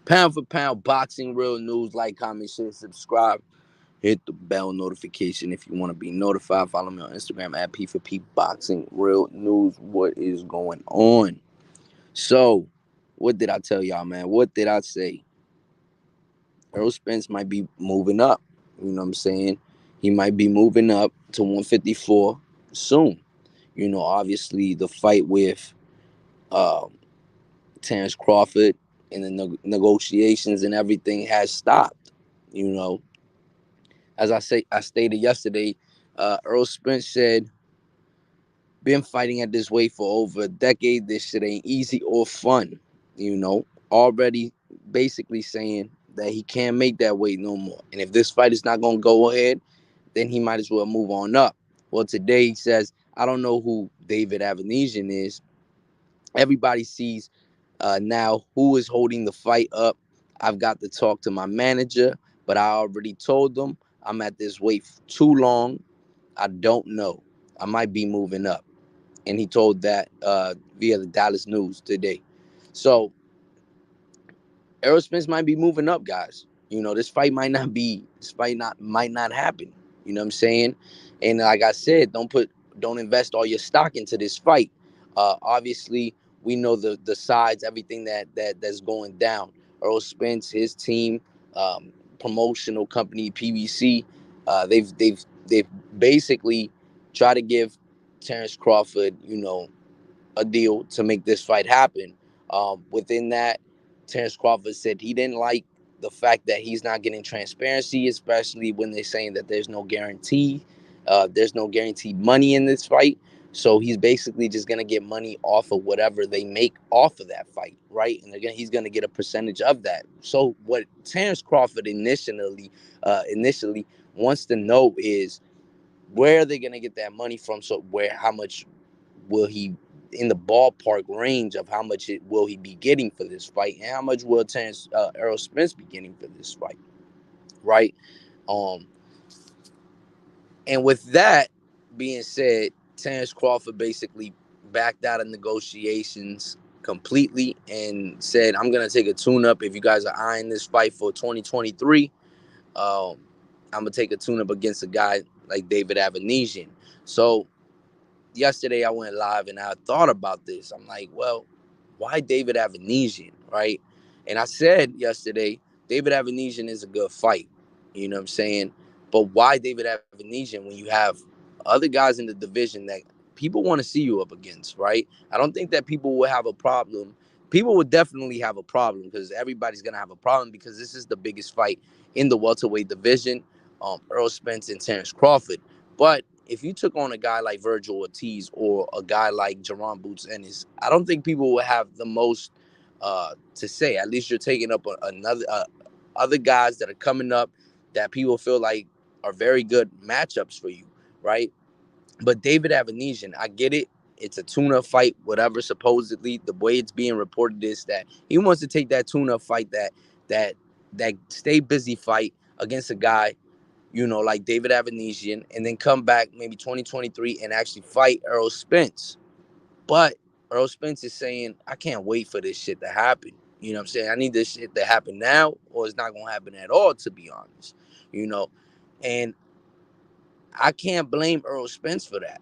Pound for pound, boxing, real news. Like, comment, share, subscribe. Hit the bell notification if you want to be notified. Follow me on Instagram at P4P Boxing Real News. What is going on? So, what did I tell y'all, man? What did I say? Errol Spence might be moving up. You know what I'm saying? He might be moving up to 154 soon. Obviously, the fight with um, Terence Crawford and the negotiations and everything has stopped. You know, as I stated yesterday, Errol Spence said, "Been fighting at this weight for over a decade. This shit ain't easy or fun." Already basically saying that he can't make that weight no more. And if this fight is not gonna go ahead, then he might as well move on up. Well, today he says, "I don't know who David Avanesian is. Everybody sees now who is holding the fight up. I've got to talk to my manager, but I already told them I'm at this weight too long. I don't know. I might be moving up." And he told that via the Dallas News today. So Errol Spence might be moving up, guys. This fight not might not happen. You know what I'm saying? And like I said, don't invest all your stock into this fight. Obviously, we know the sides, everything that's going down. Errol Spence, his team, promotional company PBC, they've basically tried to give Terence Crawford, a deal to make this fight happen. Within that, Terence Crawford said he didn't like the fact that he's not getting transparency, especially when they're saying that there's no guarantee. There's no guaranteed money in this fight. So he's basically just gonna get money off of whatever they make off of that fight, right? And he's gonna get a percentage of that. So what Terence Crawford initially wants to know is, where are they gonna get that money from? So how much will he, in the ballpark range of how much will he be getting for this fight, and how much will Errol Spence be getting for this fight, right? Um, and with that being said, Terence Crawford basically backed out of negotiations completely and said, "I'm gonna take a tune-up. If you guys are eyeing this fight for 2023, um, I'm gonna take a tune-up against a guy like David Avanesian." So yesterday I went live and I thought about this. I'm like, well, why David Avanesian, right? And I said yesterday, David Avanesian is a good fight. You know what I'm saying? But why David Avanesian when you have other guys in the division that people want to see you up against, right? I don't think that people will have a problem. People would definitely have a problem because everybody's gonna have a problem because this is the biggest fight in the welterweight division. Errol Spence and Terence Crawford. But if you took on a guy like Virgil Ortiz or a guy like Jerron Boots Ennis, I don't think people would have the most to say. At least you're taking up another other guys that are coming up that people feel like are very good matchups for you, right? But David Avanesian, I get it. It's a tune-up fight, whatever. Supposedly, the way it's being reported is that he wants to take that tune-up fight, that that stay busy fight against a guy, like David Avanesian, and then come back maybe 2023 and actually fight Errol Spence. But Errol Spence is saying, I can't wait for this shit to happen. You know what I'm saying? I need this shit to happen now, or it's not going to happen at all, to be honest. You know, and I can't blame Errol Spence for that.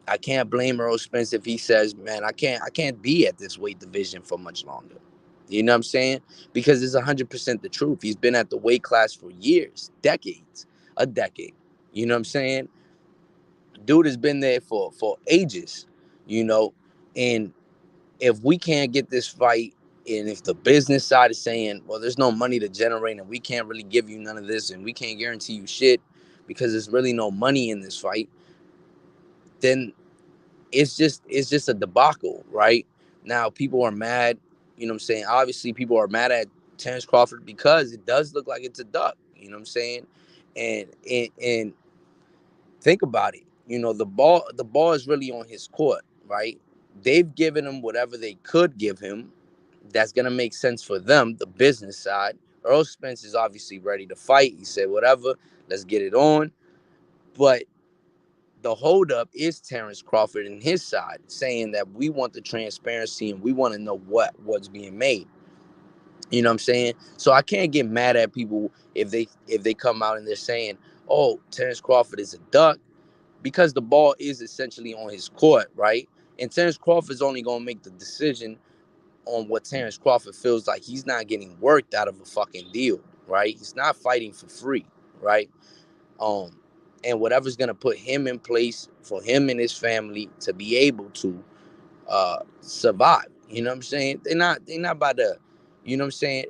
I can't blame Errol Spence if he says, man, I can't be at this weight division for much longer. You know what I'm saying? Because it's 100% the truth. He's been at the weight class for years, decades, a decade. You know what I'm saying? Dude has been there for ages, you know. And if we can't get this fight, and if the business side is saying, well, there's no money to generate and we can't really give you none of this and we can't guarantee you shit because there's really no money in this fight, then it's just a debacle, right? Now people are mad, you know what I'm saying? Obviously, people are mad at Terence Crawford because it does look like it's a duck, you know what I'm saying? And think about it. The ball is really on his court, right? They've given him whatever they could give him. That's gonna make sense for them, the business side. Earl Spence is obviously ready to fight. He said, whatever, let's get it on. But the holdup is Terence Crawford and his side saying that we want the transparency and we want to know what's being made. You know what I'm saying? So I can't get mad at people if they come out and they're saying, "Oh, Terence Crawford is a duck," because the ball is essentially on his court, right? And Terence Crawford's only gonna make the decision on what Terence Crawford feels like. He's not getting worked out of a fucking deal, right? He's not fighting for free, right? Um, and whatever's gonna put him in place for him and his family to be able to survive. You know what I'm saying? They're not about to, you know what I'm saying?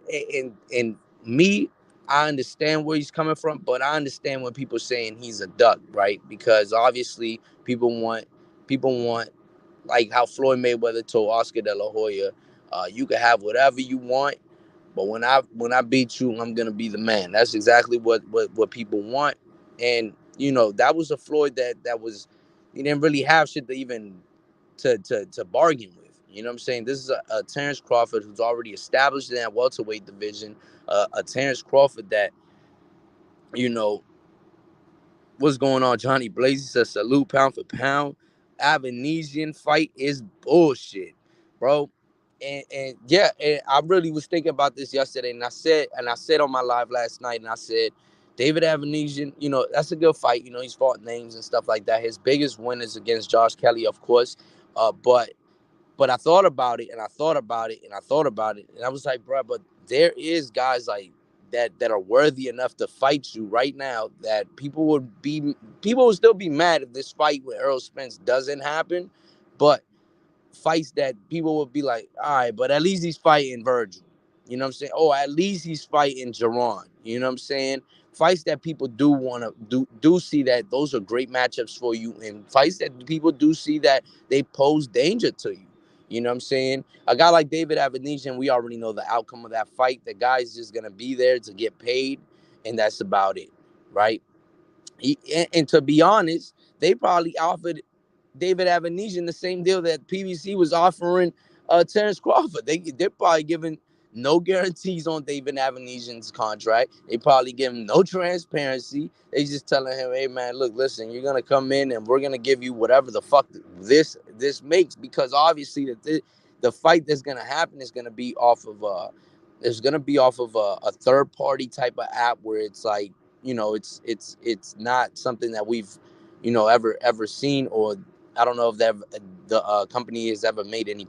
And me, I understand where he's coming from, but I understand when people saying he's a duck, right? Because obviously people want like how Floyd Mayweather told Oscar De La Hoya, you can have whatever you want, but when I beat you, I'm gonna be the man. That's exactly what people want. And that was a Floyd that was, he didn't really have shit to even to bargain with. You know what I'm saying? This is a Terence Crawford who's already established in that welterweight division. A Terence Crawford that, you know, what's going on, Johnny Blaze says salute pound for pound. Avanesian fight is bullshit, bro. And yeah, and I really was thinking about this yesterday, and I said on my live last night, and I said David Avanesian, that's a good fight. He's fought names and stuff like that. His biggest win is against Josh Kelly, of course. But I thought about it, and I thought about it, and I thought about it, and I was like, bro, but there is guys like that are worthy enough to fight you right now. That people would still be mad if this fight with Errol Spence doesn't happen, but fights that people would be like, all right, but at least he's fighting Virgil. You know what I'm saying? Oh, at least he's fighting Jerron. You know what I'm saying? Fights that people do want to do see that those are great matchups for you, and fights that people do see that they pose danger to you. You know what I'm saying? A guy like David Avanesian, we already know the outcome of that fight. The guy's just gonna be there to get paid, and that's about it, right? And to be honest, they probably offered David Avanesian the same deal that PBC was offering Terence Crawford. They're probably giving no guarantees on David Avanesian's contract. They probably give him no transparency. They just telling him, "Hey man, look, listen, you're gonna come in and we're gonna give you whatever the fuck this makes," because obviously the fight that's gonna happen is gonna be off of a third party type of app where it's like, it's not something that we've ever seen, or I don't know if the company has ever made any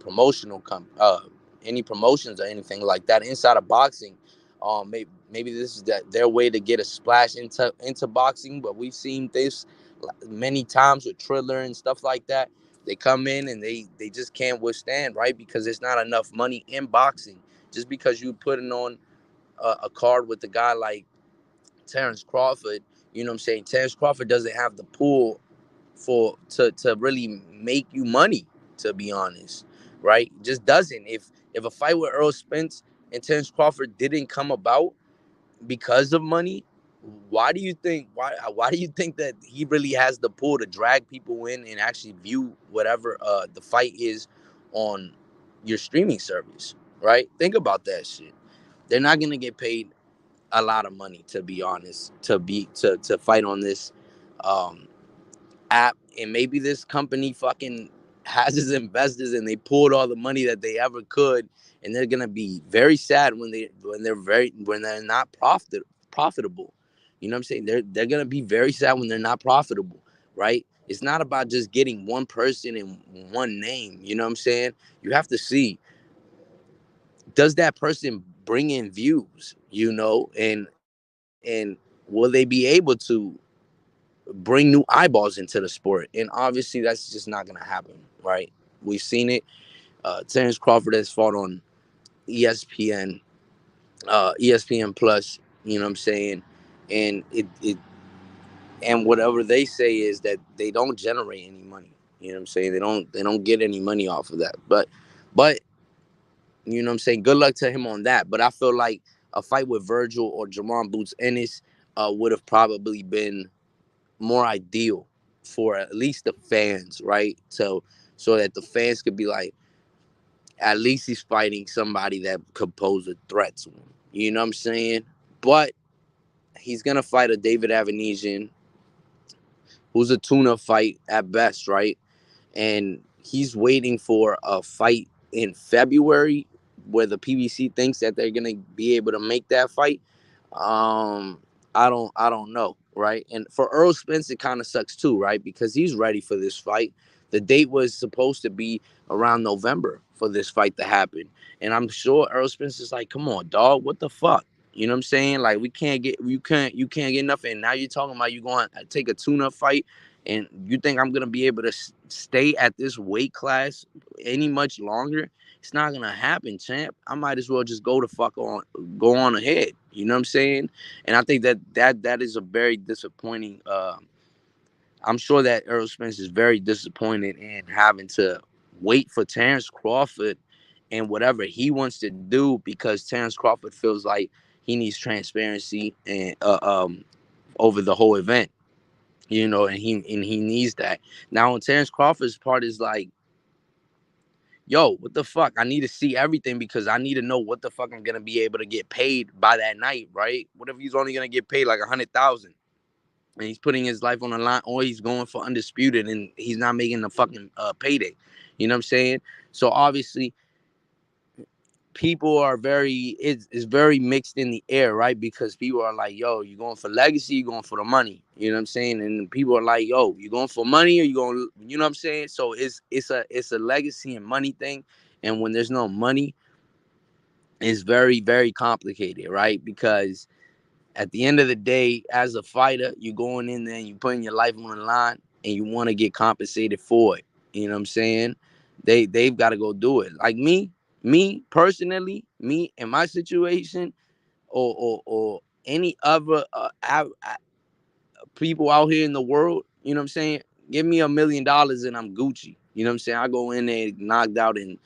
any promotions or anything like that inside of boxing. Maybe this is their way to get a splash into boxing, but we've seen this many times with Triller and stuff like that. They come in and they just can't withstand, right? Because there's not enough money in boxing. Just because you putting on a card with a guy like Terence Crawford, you know what I'm saying? Terence Crawford doesn't have the pool to really make you money, to be honest, right? Just doesn't. If a fight with Errol Spence and Terence Crawford didn't come about because of money, why do you think that he really has the pull to drag people in and actually view whatever the fight is on your streaming service, right? Think about that shit. They're not gonna get paid a lot of money, to be honest, to fight on this um app. And maybe this company fucking has its investors and they pulled all the money that they ever could, and they're gonna be very sad when they're not profitable. You know what I'm saying? They're gonna be very sad when they're not profitable, right? It's not about just getting one person and one name. You know what I'm saying? You have to see, does that person bring in views, and will they be able to bring new eyeballs into the sport? And obviously that's just not going to happen, right? We've seen it. Terence Crawford has fought on ESPN, ESPN Plus, you know what I'm saying? And and whatever they say is that they don't generate any money. You know what I'm saying? They don't get any money off of that. But you know what I'm saying? Good luck to him on that. But I feel like a fight with Virgil or Jerron Boots Ennis would have probably been more ideal for at least the fans, right? So that the fans could be like, at least he's fighting somebody that could pose a threat to him. You know what I'm saying? But he's gonna fight a David Avanesian, who's a tune-up fight at best, right? And he's waiting for a fight in February where the PBC thinks that they're gonna be able to make that fight. Um, I don't know, right? And for Errol Spence, it kind of sucks too, right? Because he's ready for this fight. The date was supposed to be around November for this fight to happen, and I'm sure Errol Spence is like, "Come on, dog, what the fuck?" You know what I'm saying? Like we can't get you can't get nothing. Now you're talking about you going to take a tune-up fight, and you think I'm gonna be able to stay at this weight class any much longer? It's not gonna happen, champ. I might as well just go on ahead. You know what I'm saying? And I think that is a very disappointing. I'm sure that Errol Spence is very disappointed in having to wait for Terence Crawford and whatever he wants to do, because Terence Crawford feels like he needs transparency and over the whole event, and he needs that. Now on Terence Crawford's part is like, yo, what the fuck? I need to see everything because I need to know what the fuck I'm gonna be able to get paid by that night, right? What if he's only gonna get paid like 100,000 and he's putting his life on the line, or he's going for undisputed and he's not making the fucking payday? You know what I'm saying? So obviously people are it's very mixed in the air, right? Because people are like, yo, you going for legacy, you going for the money. You know what I'm saying? And people are like, yo, you going for money or you going, you know what I'm saying? So it's a legacy and money thing. And when there's no money, it's very, very complicated, right? Because at the end of the day, as a fighter, you're going in there and you're putting your life on the line and you want to get compensated for it. You know what I'm saying? They've got to go do it. Like me personally, me in my situation, or any other people out here in the world, you know what I'm saying? Give me $1 million and I'm Gucci. You know what I'm saying? I go in there knocked out in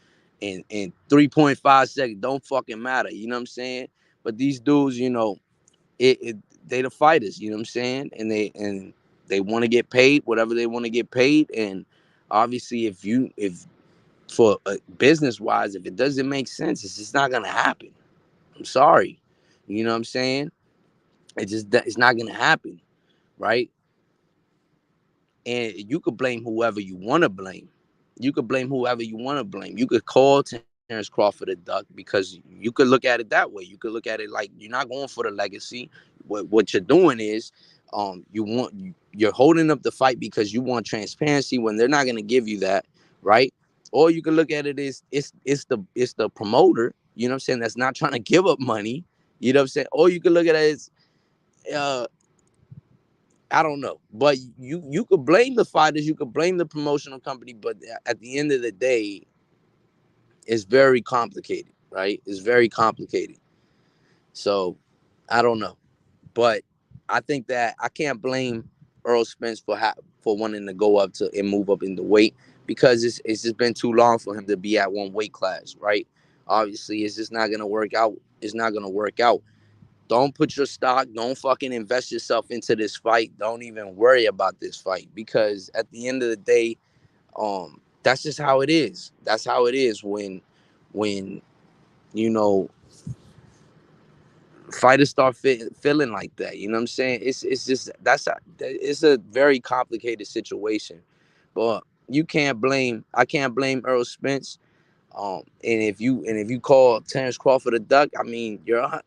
3.5 seconds. Don't fucking matter. You know what I'm saying? But these dudes, it they the fighters, you know what I'm saying? And they want to get paid whatever they want to get paid. And obviously if for business wise, if it doesn't make sense, it's just not gonna happen. I'm sorry. You know what I'm saying? It's not gonna happen, right? And you could blame whoever you want to blame. You could blame whoever you want to blame. You could call Terence Crawford a duck because you could look at it that way. You could look at it like you're not going for the legacy. What you're doing is, you're holding up the fight because you want transparency when they're not going to give you that, right? Or you could look at it as it's the promoter. You know what I'm saying? That's not trying to give up money. You know what I'm saying? Or you could look at it as, uh, I don't know, but you could blame the fighters, you could blame the promotional company, but at the end of the day, it's very complicated, right? It's very complicated. So I don't know, but I think that I can't blame Earl Spence for wanting to go up to and move up in the weight, because it's just been too long for him to be at one weight class, right? Obviously, it's just not gonna work out. It's not gonna work out. Don't put your stock, don't fucking invest yourself into this fight. Don't even worry about this fight, because at the end of the day, that's just how it is. That's how it is when you know fighters start feeling like that. You know what I'm saying? It's just it's a very complicated situation. But I can't blame Earl Spence. And if you call Terence Crawford a duck, I mean you're on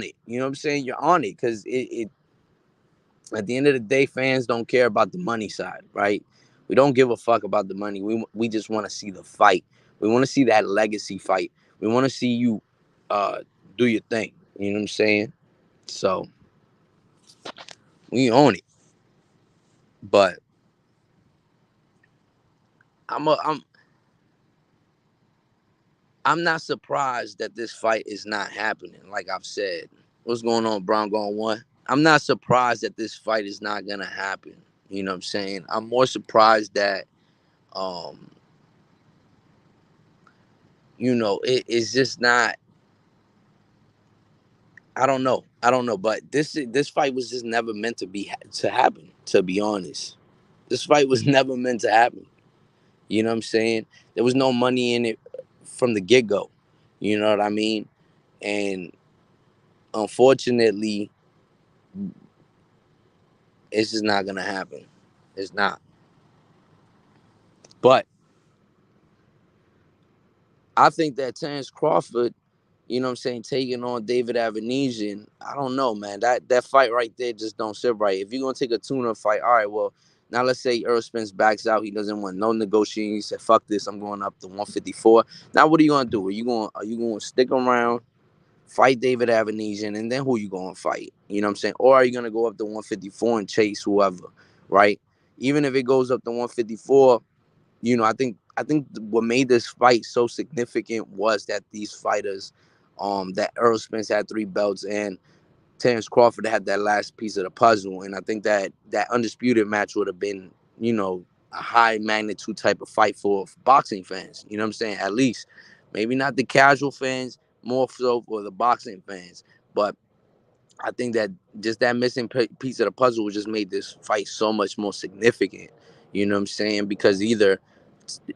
it. You know what I'm saying? You're on it, because it at the end of the day, fans don't care about the money side, right? We don't give a fuck about the money. We just want to see the fight. We want to see that legacy fight. We want to see you uh, do your thing. You know what I'm saying? So we own it. But I'm a, I'm I'm not surprised that this fight is not happening. Like I've said, what's going on, Brown going one? I'm not surprised that this fight is not gonna happen. You know what I'm saying? I'm more surprised that um it's just not. I don't know, but this fight was just never meant to happen. To be honest, this fight was never meant to happen. You know what I'm saying? There was no money in it from the get go. You know what I mean? And unfortunately, it's just not gonna happen. It's not. But I think that Terence Crawford, you know what I'm saying, taking on David Avanesian, I don't know, man. That fight right there just don't sit right. If you're gonna take a tune-up fight, all right, well, now let's say Errol Spence backs out. He doesn't want no negotiating. He said, "Fuck this, I'm going up to 154." Now, what are you gonna do? Are you gonna stick around, fight David Avanesian, and then who you gonna fight? You know what I'm saying? Or are you gonna go up to 154 and chase whoever, right? Even if it goes up to 154, I think what made this fight so significant was that these fighters, that Errol Spence had 3 belts and Terence Crawford had that last piece of the puzzle, and I think that undisputed match would have been, a high magnitude type of fight for boxing fans. You know what I'm saying? At least, maybe not the casual fans, more so for the boxing fans, but I think that just that missing piece of the puzzle just made this fight so much more significant. You know what I'm saying? Because either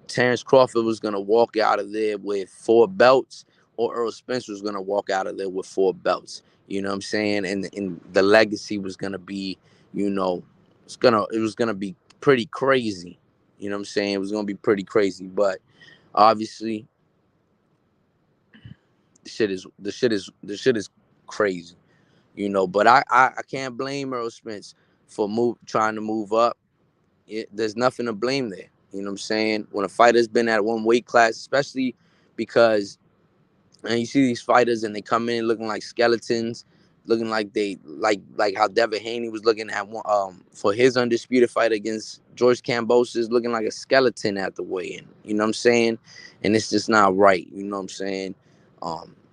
Terence Crawford was going to walk out of there with 4 belts, or Errol Spence was going to walk out of there with 4 belts. You know what I'm saying? And the legacy was going to be, it was gonna be pretty crazy. You know what I'm saying? It was going to be pretty crazy, but obviously the shit is crazy. But I can't blame Errol Spence for trying to move up. There's nothing to blame there. You know what I'm saying? When a fighter's been at one weight class, especially because, and you see these fighters and they come in looking like skeletons, looking like they like how Devin Haney was looking at one, for his undisputed fight against George Kambosos, looking like a skeleton at the weigh-in. You know what I'm saying? And it's just not right. You know what I'm saying?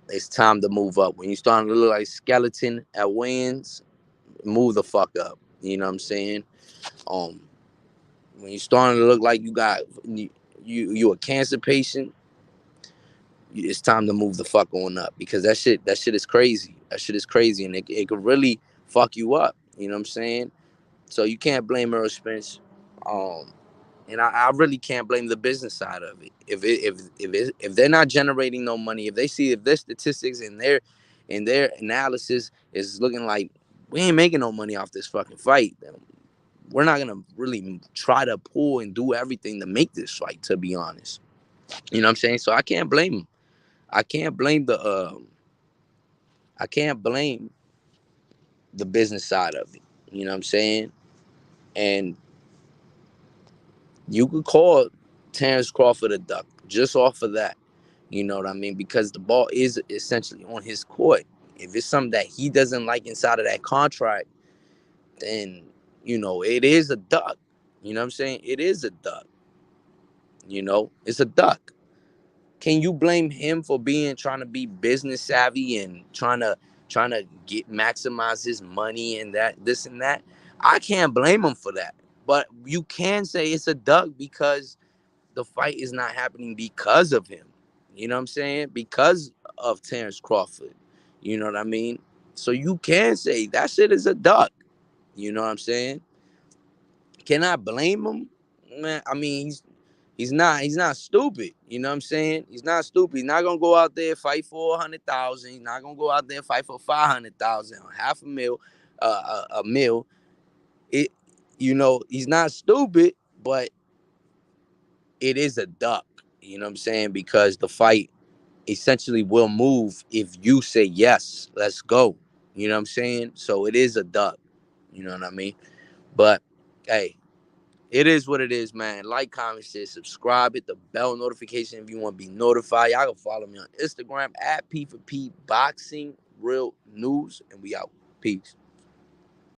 It's time to move up. When you starting to look like a skeleton at weigh-ins, move the fuck up. You know what I'm saying? Um, when you're starting to look like you a cancer patient, it's time to move the fuck on up, because that shit is crazy. That shit is crazy, and it could really fuck you up. You know what I'm saying? So you can't blame Earl Spence, um, and I really can't blame the business side of it. If they're not generating no money, if their statistics and their analysis is looking like we ain't making no money off this fucking fight, then we're not gonna really try to pull and do everything to make this fight. To be honest, you know what I'm saying. So I can't blame them. I can't blame I can't blame the business side of it. You know what I'm saying? And you could call Terence Crawford a duck just off of that. You know what I mean? Because the ball is essentially on his court. If it's something that he doesn't like inside of that contract, then it is a duck. You know what I'm saying? It is a duck. It's a duck. Can you blame him for trying to be business savvy and trying to get maximize his money and that this and that? I can't blame him for that. But you can say it's a duck because the fight is not happening because of him. You know what I'm saying? Because of Terence Crawford. You know what I mean? So you can say that shit is a duck. You know what I'm saying? Can I blame him? Man, I mean, he's not stupid. You know what I'm saying? He's not stupid. He's not gonna go out there and fight for 100,000. He's not gonna go out there and fight for 500,000, half a mil, a mil. It, he's not stupid, but it is a duck. You know what I'm saying? Because the fight essentially will move if you say yes, let's go. You know what I'm saying? So it is a duck. You know what I mean? But hey, it is what it is, man. Like, comment, share, subscribe, hit the bell notification if you want to be notified. Y'all can follow me on Instagram at P4P Boxing Real News, and we out. Peace.